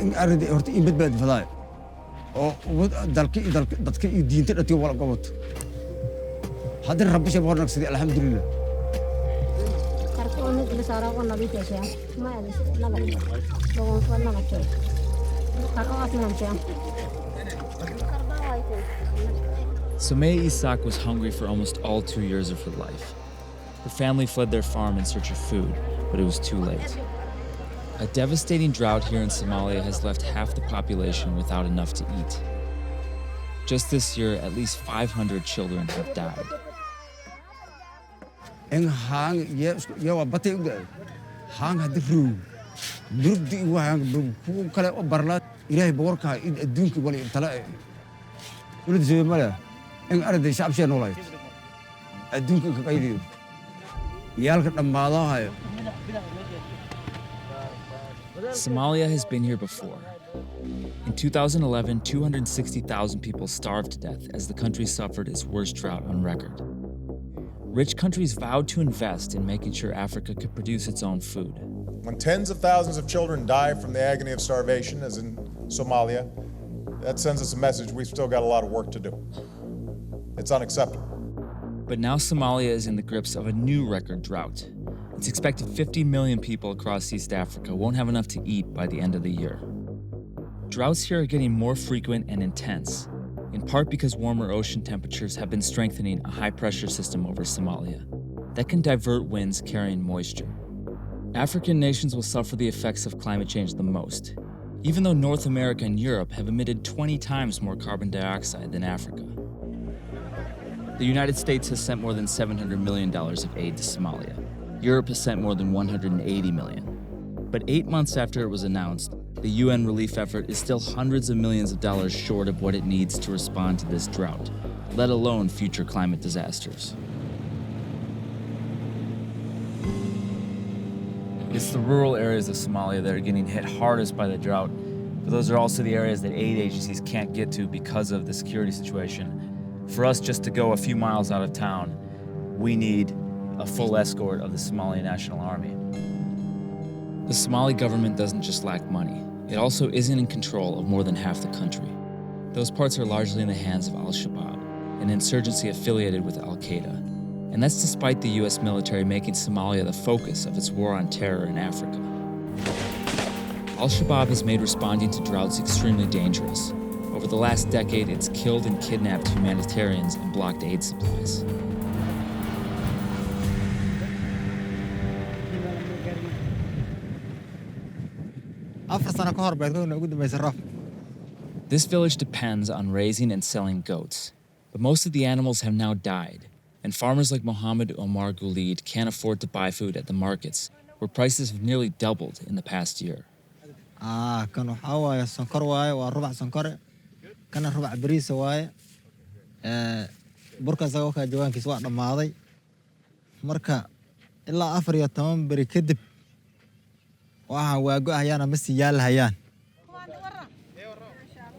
in arrinta horta in badbaadi fadaay oo dadka iyo diinta dhati wala goboto haddii rabbi shay boornaq sidii alxamdulillah Sumaya Isak was hungry for almost all 2 years of her life. Her family fled their farm in search of food, but it was too late. A devastating drought here in Somalia has left half the population without enough to eat. Just this year, at least 500 children have died. in hang ya wa batay u daa hang hadi ruu durdi wa hang ku kale oo barla ilaahay boqorka in adduunka wali tala wali Somalia in arday shacab shee noolay adduunka ka qaydiyo yaalka dhamaadahay. Somalia has been here before. In 2011, 260,000 people starved to death as the country suffered its worst drought on record. Rich countries vowed to invest in making sure Africa could produce its own food. When tens of thousands of children die from the agony of starvation, as in Somalia, that sends us a message we've still got a lot of work to do. It's unacceptable. But now Somalia is in the grips of a new record drought. It's expected 50 million people across East Africa won't have enough to eat by the end of the year. Droughts here are getting more frequent and intense, in part because warmer ocean temperatures have been strengthening a high-pressure system over Somalia that can divert winds carrying moisture. African nations will suffer the effects of climate change the most, even though North America and Europe have emitted 20 times more carbon dioxide than Africa. The United States has sent more than $700 million of aid to Somalia. Europe has sent more than $180 million. But 8 months after it was announced, the UN relief effort is still hundreds of millions of dollars short of what it needs to respond to this drought, let alone future climate disasters. It's the rural areas of Somalia that are getting hit hardest by the drought, but those are also the areas that aid agencies can't get to because of the security situation. For us just to go a few miles out of town, we need a full escort of the Somali National Army. The Somali government doesn't just lack money. It also isn't in control of more than half the country. Those parts are largely in the hands of Al-Shabaab, an insurgency affiliated with Al-Qaeda. And that's despite the US military making Somalia the focus of its war on terror in Africa. Al-Shabaab has made responding to droughts extremely dangerous. Over the last decade, it's killed and kidnapped humanitarians and blocked aid supplies. This village depends on raising and selling goats, but most of the animals have now died, and farmers like Mohammed Omar Gulid can't afford to buy food at the markets, where prices have nearly doubled in the past year.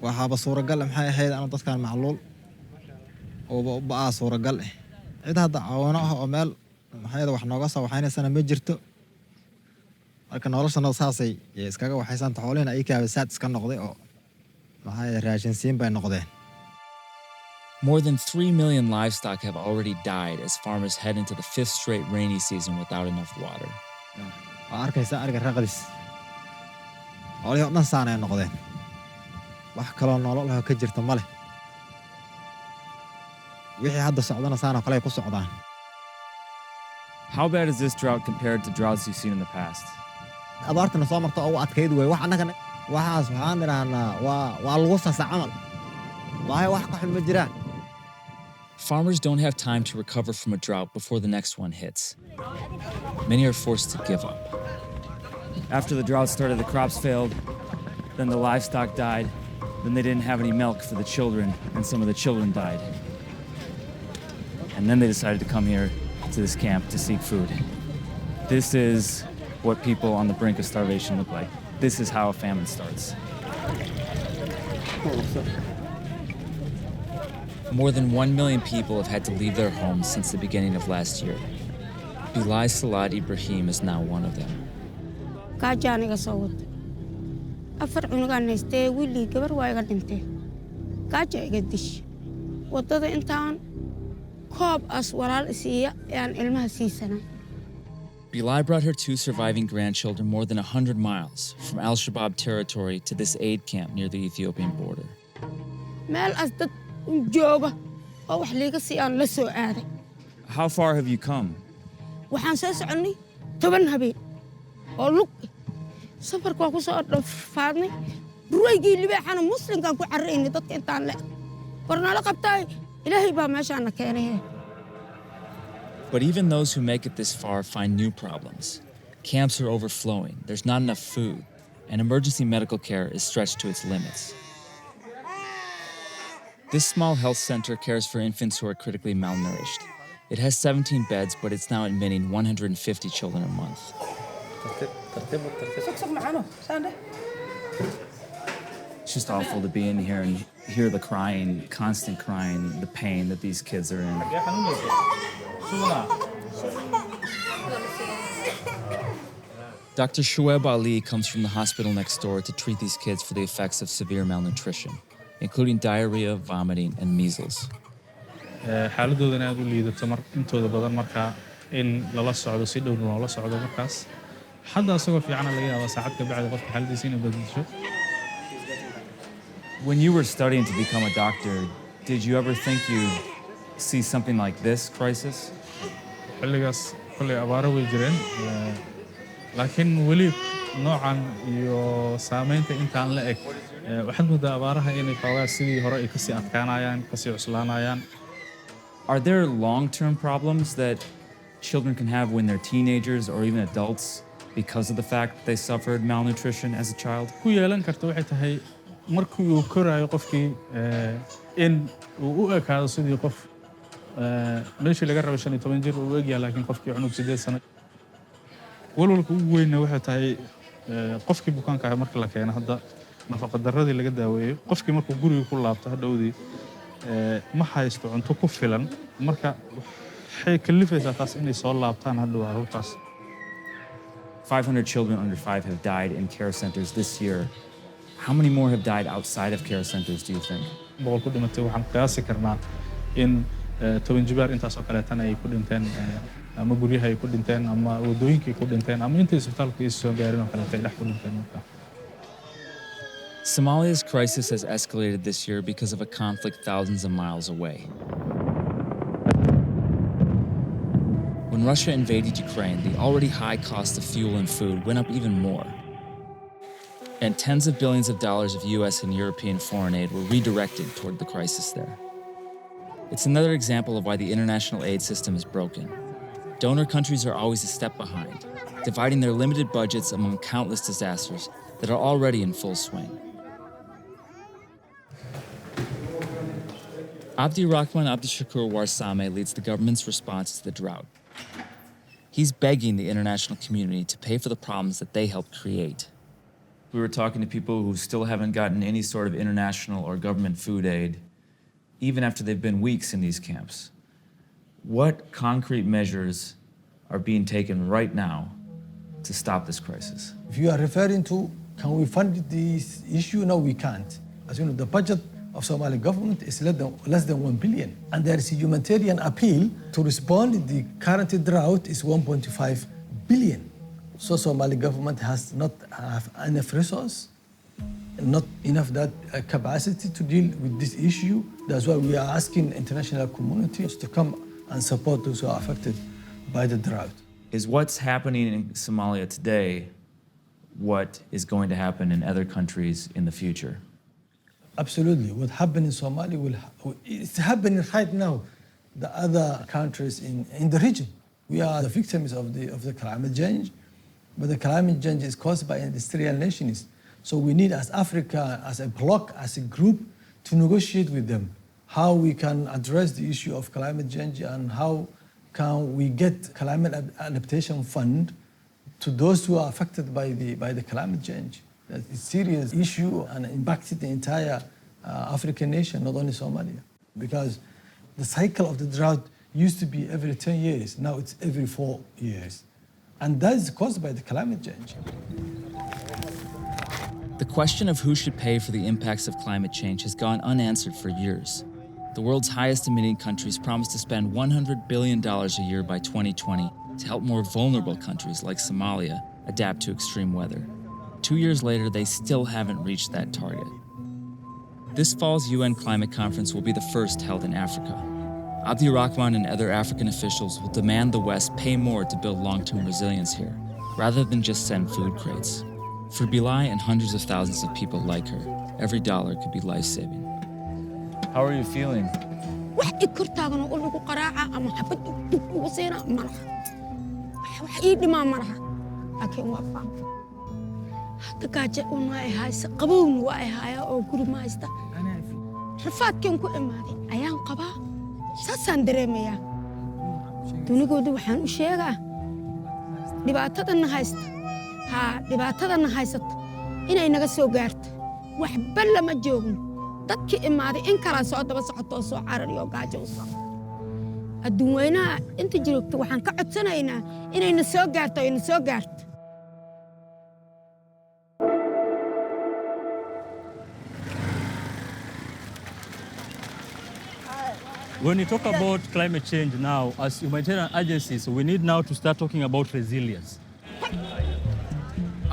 waxaaba suuragal maxay ahayd aan dadkan macluul oo baa suuragal cid hadda caawino ah oo meel maxay wax nooga soo waxaynaysan ma jirto marka noloshana saasay iskaga waxaysan xoolaheena ay kaabisaad iska noqday oo maxay raashin siin bay noqdeen. More than 3 million livestock have already died as farmers head into the 5th straight rainy season without enough water. arkaysa ariga raqadis xoolaha dhan saanay noqdeen wax kale nolol ah ka jirta male wixii hadda socdana saana kale ku socdaan. How bad is this drought compared to droughts you've seen in the past? abaartana soo marto oo adkeyd way wax anaga waxaas waxaan iraanaa waa lagu sasa camal wax ka xun ma jiraan. Farmers don't have time to recover from a drought before the next one hits. Many are forced to give up. After the drought started, the crops failed, then the livestock died, then they didn't have any milk for the children, and some of the children died. and then they decided to come here to this camp to seek food. This is what people on the brink of starvation look like. This is how a famine starts. More than 1 million people have had to leave their homes since the beginning of last year. Bilal Salad Ibrahim is now one of them. Kaajaniga soo wada. Afar cunugaan haystee wiilii gabar waa iga dhintee. Kaaja iga dish. Wadada intaan koob as walaal isiiya ayaan ilmaha siisanay. Bilal brought her 2 surviving grandchildren more than 100 miles from al-Shabaab territory to this aid camp near the Ethiopian border. Meel as dad jooga oo wax liiga sii aan la soo aaday. How far have you come? Waxaan soo soconay 10 habeen oo lug safarka waa ku soo dhafaadnay ruwaygii libaaxana muslimkan ku carreynay dadka intaan le warnala qabtay ilaahay baa meeshaana keenay. But even those who make it this far find new problems. Camps are overflowing, there's not enough food, and emergency medical care is stretched to its limits. This small health center cares for infants who are critically malnourished. It has 17 beds, but it's now admitting 150 children a month. It's just awful to be in here and hear the crying, constant crying, the pain that these kids are in. Dr. Shoaib Ali comes from the hospital next door to treat these kids for the effects of severe malnutrition, including diarrhea, vomiting, and measles. xaaladoodan aad u liidato intooda badan markaa in lala socdo si dhow loola socdo markaas hadda asagoo fiican laga yaabaa saacad ka bacdi qofka xaaladiisa inay bedesho. When you were studying to become a doctor, did you ever think you'd see something like this crisis? xilligaas kolay abaaro way jireen laakiin weli noocan iyo saameynta intaan la eg waxaad moodaa abaaraha inay xoogaa sidii hore ay kasii adkaanayaan kasii cuslaanayaan. Are there long-term problems that children can have when they're teenagers or even adults because of the fact that they suffered malnutrition as a child? ku yeelan karta waxay tahay markii uu korayo qofkii in uu u ekaado sidii qof meeshii laga rabo 15 jir uu egyahay laakiin qofkii cunug 8 sano. walwalka ugu weyn waxay tahay qofkii bukaanka ah marka la keeno hadda nafaqa darradii laga daaweeyo qofkii markuu guriga ku laabto hadhowdii ma haysto cunto ku filan marka waxay kalifaysaa taas inay soo laabtaan hadhow halkaas. 500 children under 5 have died in care centers this year. How many more have died outside of care centers, do you think? boqol ku dhimatay waxaan qiyaasi karnaa in 10 jibaar intaas oo kaleetana ay ku dhinteen ama guryaha ay ku dhinteen ama wadooyinkii ku dhinteen ama intii isbitaalka ay soo gaarin oo kaleeta ay dhex ku dhinteen marka. Somalia's crisis has escalated this year because of a conflict thousands of miles away. When Russia invaded Ukraine, the already high cost of fuel and food went up even more. And tens of billions of dollars of US and European foreign aid were redirected toward the crisis there. It's another example of why the international aid system is broken. Donor countries are always a step behind, dividing their limited budgets among countless disasters that are already in full swing. Abdirahman Abdishakur Warsame leads the government's response to the drought. He's begging the international community to pay for the problems that they helped create. We were talking to people who still haven't gotten any sort of international or government food aid, even after they've been weeks in these camps. What concrete measures are being taken right now to stop this crisis? If you are referring to, can we fund this issue? No, we can't. As you know, the budget of Somali government is less than 1 billion. And there is a humanitarian appeal to respond. The current drought is 1.5 billion. So Somali government has not have enough resource, not enough that capacity to deal with this issue. That's why we are asking international communities to come and support those who are affected by the drought. Is what's happening in Somalia today what is going to happen in other countries in the future? Absolutely. What happened in Somalia it's happening right now. The other countries in the region. We are the victims of the climate change, but the climate change is caused by industrial nations. So we need, as Africa, as a bloc, as a group, to negotiate with them how we can address the issue of climate change and how can we get climate adaptation fund to those who are affected by the climate change. That's a serious issue and impacted the entire African nation, not only Somalia. Because the cycle of the drought used to be every 10 years, now it's every 4 years. And that is caused by the climate change. The question of who should pay for the impacts of climate change has gone unanswered for years. The world's highest emitting countries promised to spend $100 billion a year by 2020 to help more vulnerable countries like Somalia adapt to extreme weather. 2 years later, they still haven't reached that target. This fall's UN climate conference will be the first held in Africa. Abdirahman and other African officials will demand the West pay more to build long-term resilience here, rather than just send food crates. For Bilal and hundreds of thousands of people like her, every dollar could be life-saving. How are you feeling? wax i kor taagan oo lagu qaraaca ama xabad ugu seena malaha wax ii dhimaa malaha laakiin waa faan hadda gaajo una ay haysa qabowna waa ay haya oo guri ma haysta rafaadkan ku imaaday ayaan qabaa saasaan dareemayaa dunigooda waxaan u sheegaa dhibaatadana haysata inay naga soo gaarto waxba lama joogno dadki imaaday in kala soo daba socoto soo carariyo gaajo u soo adduun weynaha inta jirogto waxaan ka codsanaynaa inayna soo gaarto When you talk about climate change now, as humanitarian agencies, we need now to start talking about resilience.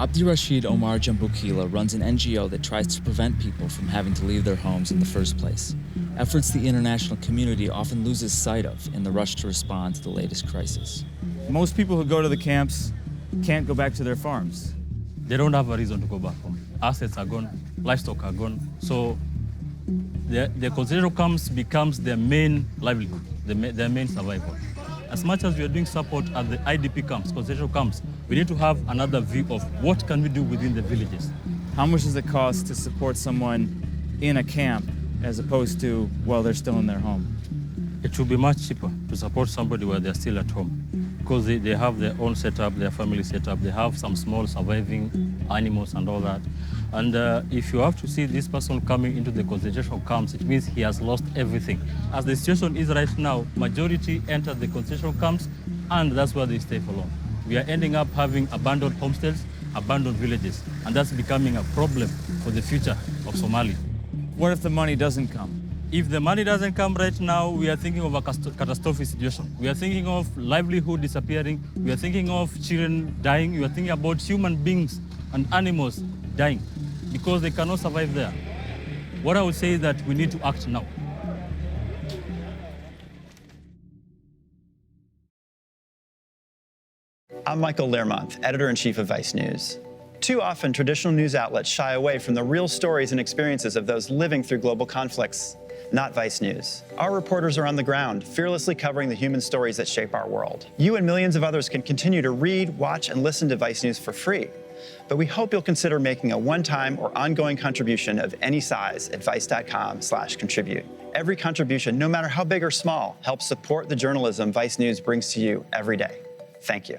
Abdirashid Omar Jambukila runs an NGO that tries to prevent people from having to leave their homes in the first place. Efforts the international community often loses sight of in the rush to respond to the latest crisis. Most people who go to the camps can't go back to their farms. They don't have a reason to go back home. Assets are gone, livestock are gone. So the concentration camps becomes their main livelihood, their main survival. As much as we are doing support at the IDP camps, concentration camps, we need to have another view of what can we do within the villages. How much does it cost to support someone in a camp as opposed to while they're still in their home? It should be much cheaper to support somebody while they're still at home because they have their own setup, their family setup, they have some small surviving animals and all that. And if you have to see this person coming into the concentration camps, it means he has lost everything. As the situation is right now, majority enter the concentration camps and that's where they stay for long. We are ending up having abandoned homesteads, abandoned villages, and that's becoming a problem for the future of Somalia. What if the money doesn't come? If the money doesn't come right now, we are thinking of a catastrophic situation. We are thinking of livelihood disappearing. We are thinking of children dying. We are thinking about human beings and animals dying because they cannot survive there. What I would say is that we need to act now. I'm Michael Learmonth, editor-in-chief of Vice News. Too often, traditional news outlets shy away from the real stories and experiences of those living through global conflicts. Not Vice News. Our reporters are on the ground, fearlessly covering the human stories that shape our world. You and millions of others can continue to read, watch, and listen to Vice News for free. But we hope you'll consider making a one-time or ongoing contribution of any size at vice.com/contribute. Every contribution, no matter how big or small, helps support the journalism Vice News brings to you every day. Thank you.